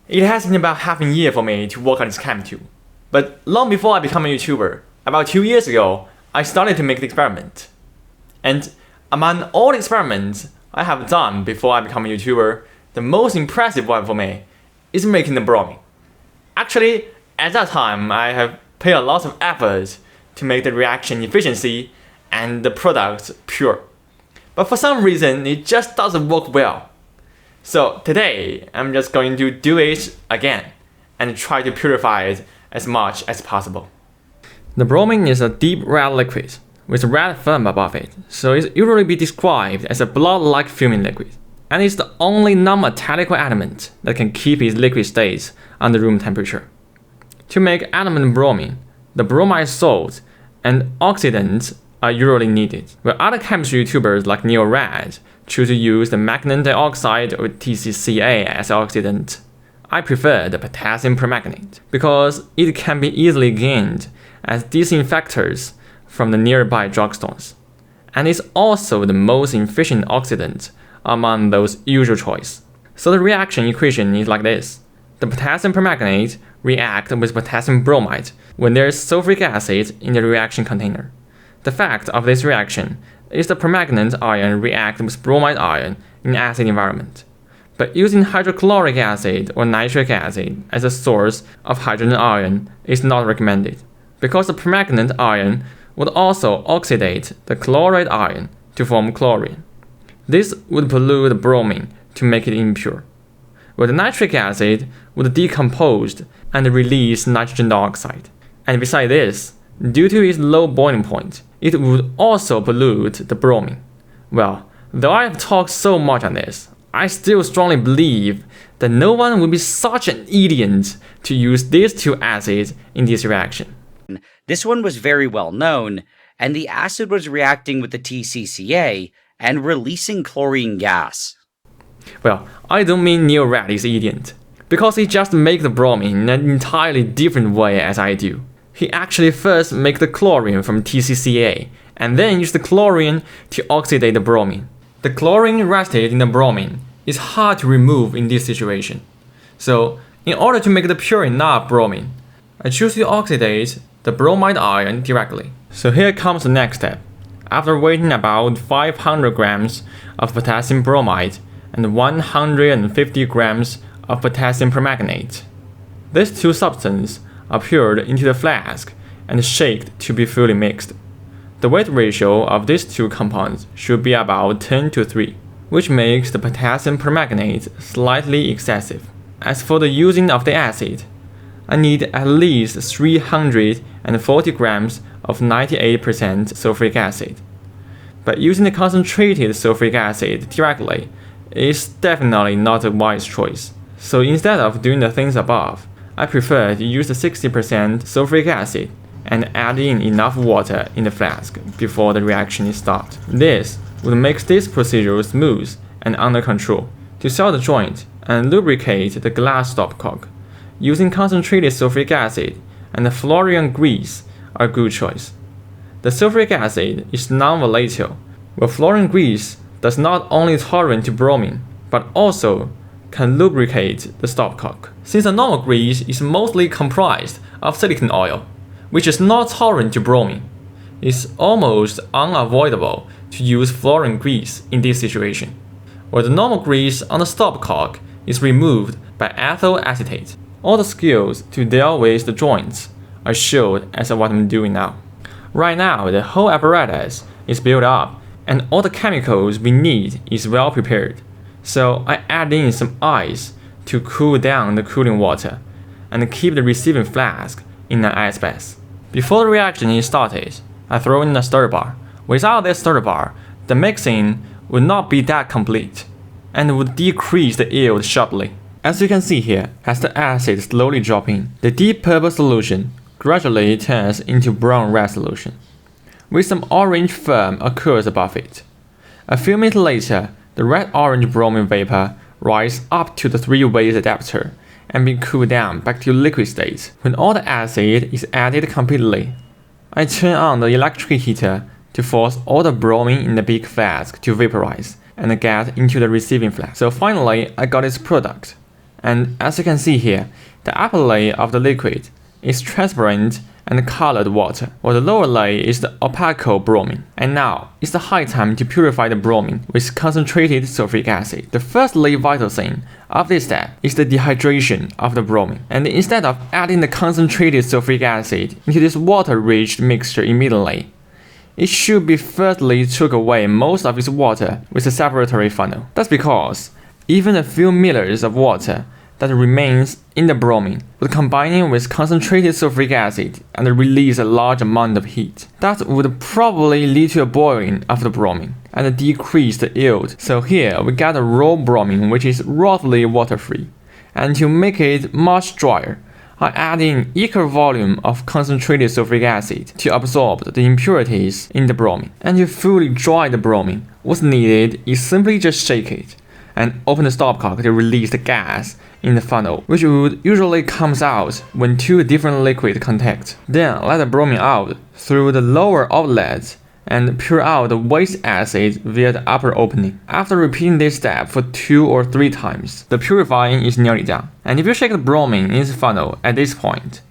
It has been about half a year for me to work on this KMnO₂. But long before I became a YouTuber, about 2 years ago, I started to make the experiment. And among all the experiments I have done before I became a YouTuber, the most impressive one for me is making the bromine. Actually, at that time, I have paid a lot of effort to make the reaction efficiency and the product pure. But for some reason, it just doesn't work well. So today, I'm just going to do it again and try to purify it as much as possible. The bromine is a deep red liquid with a red film above it, so it's usually be described as a blood-like fuming liquid. And it's the only non-metallic element that can keep its liquid state under room temperature. To make element bromine, the bromide salt and oxidants are usually needed, where other chemistry YouTubers like MnO₂ choose to use the manganese dioxide or TCCA as oxidant. I prefer the potassium permanganate because it can be easily gained as disinfectors from the nearby drugstores, and is also the most efficient oxidant among those usual choice. So the reaction equation is like this. The potassium permanganate reacts with potassium bromide when there is sulfuric acid in the reaction container. The fact of this reaction is the permanganate ion reacts with bromide ion in acid environment. But using hydrochloric acid or nitric acid as a source of hydrogen ion is not recommended, because the permanganate ion would also oxidate the chloride ion to form chlorine. This would pollute the bromine to make it impure, where the nitric acid would decompose and release nitrogen dioxide. And besides this, due to its low boiling point, it would also pollute the bromine. Well, though I have talked so much on this, I still strongly believe that no one would be such an idiot to use these two acids in this reaction. This one was very well known, and the acid was reacting with the TCCA and releasing chlorine gas. Well, I don't mean MnO₂ is idiot, because he just makes the bromine in an entirely different way as I do. He actually first makes the chlorine from TCCA, and then use the chlorine to oxidate the bromine. The chlorine rested in the bromine is hard to remove in this situation. So, in order to make the pure enough bromine, I choose to oxidate the bromide ion directly. So here comes the next step. After weighing about 500 grams of potassium bromide and 150 grams of potassium permanganate, these two substances are poured into the flask and shaked to be fully mixed. The weight ratio of these two compounds should be about 10:3, which makes the potassium permanganate slightly excessive. As for the using of the acid, I need at least 340 grams of 98% sulfuric acid. But using the concentrated sulfuric acid directly is definitely not a wise choice. So instead of doing the things above, I prefer to use the 60% sulfuric acid and add in enough water in the flask before the reaction is started. This would make this procedure smooth and under control. To seal the joint and lubricate the glass stopcock, using concentrated sulfuric acid and the fluorine grease are a good choice. The sulfuric acid is non-volatile, while fluorine grease does not only tolerate to bromine, but also can lubricate the stopcock. Since the normal grease is mostly comprised of silicone oil, which is not tolerant to bromine, it's almost unavoidable to use fluorine grease in this situation, where the normal grease on the stopcock is removed by ethyl acetate. All the skills to deal with the joints are shown as what I'm doing now. Right now, the whole apparatus is built up and all the chemicals we need is well prepared. So I add in some ice to cool down the cooling water and keep the receiving flask in an ice bath. Before the reaction is started, I throw in a stir bar. Without this stir bar, the mixing would not be that complete and would decrease the yield sharply. As you can see here, as the acid slowly drops in, the deep purple solution gradually turns into brown red solution, with some orange film occurs above it. A few minutes later, the red-orange bromine vapor rises up to the three-way adapter and be cooled down back to liquid state. When all the acid is added completely, I turn on the electric heater to force all the bromine in the big flask to vaporize and get into the receiving flask. So finally, I got this product. And as you can see here, the upper layer of the liquid is transparent and colored water, while the lower layer is the opaque bromine. And now, it's the high time to purify the bromine with concentrated sulfuric acid. The first vital thing of this step is the dehydration of the bromine. And instead of adding the concentrated sulfuric acid into this water-rich mixture immediately, it should be firstly took away most of its water with a separatory funnel. That's because even a few milliliters of water that remains in the bromine would combine with concentrated sulfuric acid and release a large amount of heat. That would probably lead to a boiling of the bromine and decrease the yield. So here we get a raw bromine which is roughly water-free. And to make it much drier, I add in equal volume of concentrated sulfuric acid to absorb the impurities in the bromine. And to fully dry the bromine, what's needed is simply just shake it and open the stopcock to release the gas in the funnel, which would usually comes out when two different liquids contact. Then let the bromine out through the lower outlet and pour out the waste acid via the upper opening. After repeating this step for 2 or 3 times, the purifying is nearly done. And if you shake the bromine in its funnel at this point,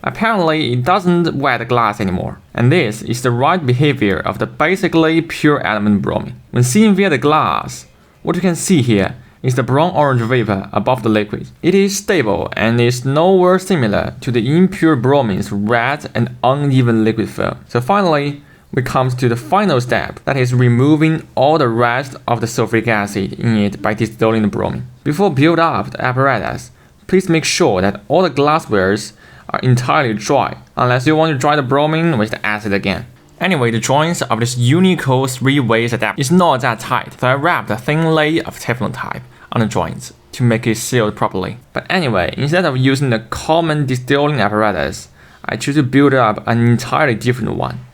apparently it doesn't wet the glass anymore. And this is the right behavior of the basically pure element bromine. When seen via the glass, what you can see here is the brown-orange vapor above the liquid. It is stable and is nowhere similar to the impure bromine's red and uneven liquid film. So finally, we come to the final step, that is removing all the rest of the sulfuric acid in it by distilling the bromine. Before build up the apparatus, please make sure that all the glasswares are entirely dry, unless you want to dry the bromine with the acid again. Anyway, the joints of this unique 3-way adapter is not that tight, so I wrapped a thin layer of Teflon type on the joints to make it sealed properly. But anyway, instead of using the common distilling apparatus, I choose to build up an entirely different one.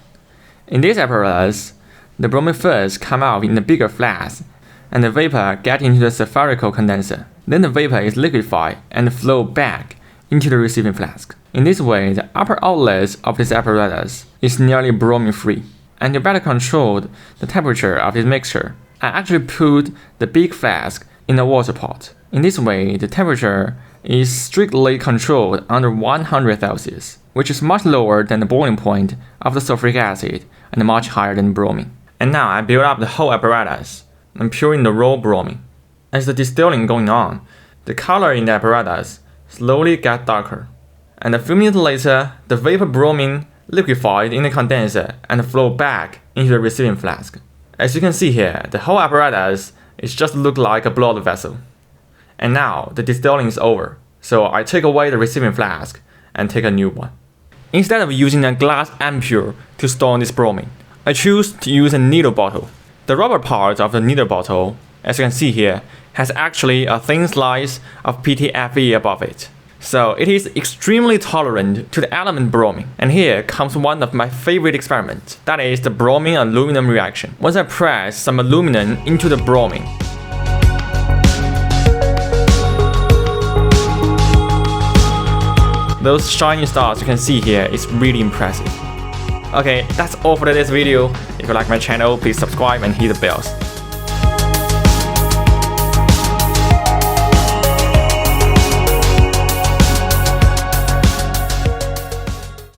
In this apparatus, the bromine first comes out in a bigger flask, and the vapor gets into the spherical condenser. Then the vapor is liquefied and flow back into the receiving flask. In this way, the upper outlet of this apparatus is nearly bromine-free. And to better control the temperature of this mixture, I actually put the big flask in a water pot. In this way, the temperature is strictly controlled under 100 Celsius, which is much lower than the boiling point of the sulfuric acid and much higher than bromine. And now I build up the whole apparatus and pour in the raw bromine. As the distilling going on, the color in the apparatus slowly gets darker. And a few minutes later, the vapor bromine liquefied in the condenser and flow back into the receiving flask. As you can see here, the whole apparatus is just look like a blood vessel. And now the distilling is over, so I take away the receiving flask and take a new one. Instead of using a glass ampule to store this bromine, I choose to use a needle bottle. The rubber part of the needle bottle, as you can see here, has actually a thin slice of PTFE above it. So it is extremely tolerant to the element bromine. And here comes one of my favorite experiments, that is the bromine aluminum reaction. Once I press some aluminum into the bromine, those shiny stars you can see here is really impressive. Okay, that's all for today's video. If you like my channel, please subscribe and hit the bells.